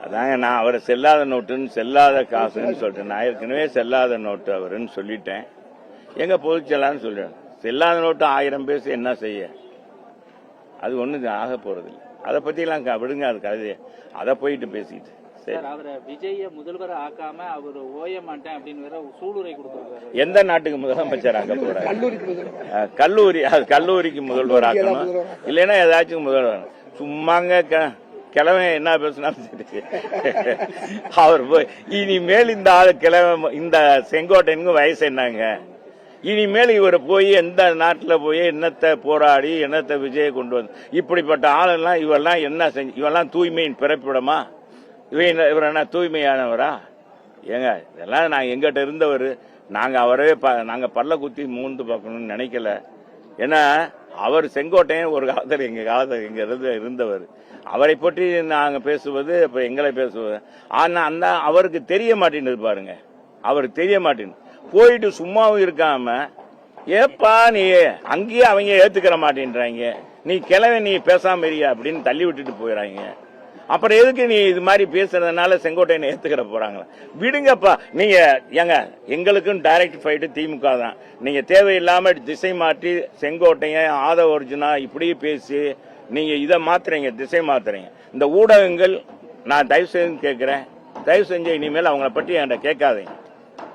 அதாங்க நான் அவரை செல்லாத நோட்டுன்னு செல்லாத காசுன்னு சொல்லிட்டேன். நான் ஏற்கனவே செல்லாத நோட்டு அவருன்னு சொல்லிட்டேன். எங்க பொதுச்செயலாளர்னு சொல்லிட்டேன். செல்லாத நோட்டு 1000 பேச என்ன செய்ய, அது ஒண்ணு ஆக போறது இல்லை. அதை பத்தி எல்லாம் விடுங்க, அது கதை. அதை போயிட்டு பேசிட்டு அவரை விஜய முதல்வர் ஆக்காம அவர் ஓய மாட்டேன் அப்படின்னு வேற சூளுரை கொடுத்திருக்காரு. எந்த நாட்டுக்கு முதலமைச்சர் ஆக்க போறாரு? கல்லூரிக்கு முதல்வர் ஆக்கணும், இல்லைன்னா ஏதாச்சும் முதல்வர். சும்மாங்க கிழமை என்ன பேசினாலும் சரி. அவர் போய் இனிமேல் இந்த ஆளு கிழமை இந்த செங்கோட்டையனுக்கு வயசு என்னங்க, இனிமேல் இவர் போய் எந்த நாட்டில் போய் என்னத்தை போராடி என்னத்தை விஜயை கொண்டு வந்து இப்படிப்பட்ட ஆளெல்லாம் இவெல்லாம் என்ன செஞ்சு, இவெல்லாம் தூய்மையின் பிறப்பிடமா? இவர் என்ன தூய்மையானவரா? ஏங்க இதெல்லாம் நான் எங்கிட்ட இருந்தவர். நாங்க அவரவே நாங்க பல்ல குத்தி மூந்து பார்க்கணும்னு நினைக்கல. ஏன்னா அவர் செங்கோட்டையன் ஒரு காலத்தில் எங்க காலத்தில் இருந்தவர். அவரை பற்றி நாங்க பேசுவது இப்ப எங்களை பேசுவது. ஆனா அந்த அவருக்கு தெரிய மாட்டேன்னு பாருங்க, அவருக்கு தெரிய மாட்டேன்னு போயிட்டு சும்மாவும் இருக்காம, ஏப்பா நீ அங்கேயே அவங்க ஏத்துக்கிற மாட்டேன்றாங்க, நீ கிளவை நீ பேசாம இருக்கியா அப்படின்னு தள்ளி விட்டுட்டு போயிடறாங்க. அப்புறம் எதுக்கு நீ இது மாதிரி பேசுறதுனால செங்கோட்டையனை ஏத்துக்கிற போறாங்களா? விடுங்கப்பா. நீங்க ஏங்க எங்களுக்கும் டைரக்ட் ஃபைட்டு திமுக தான். நீங்க தேவையில்லாம திசை மாற்றி செங்கோட்டையன் ஆதவ அர்ஜுனா இப்படி பேசி நீங்க இதை மாத்துறீங்க, திசை மாத்துறீங்க. இந்த ஊடகங்கள் நான் தயவு செஞ்சு கேட்கிறேன், தயவு செஞ்சு இனிமேல் அவங்கள பற்றி என்கிட்ட கேட்காதீங்க.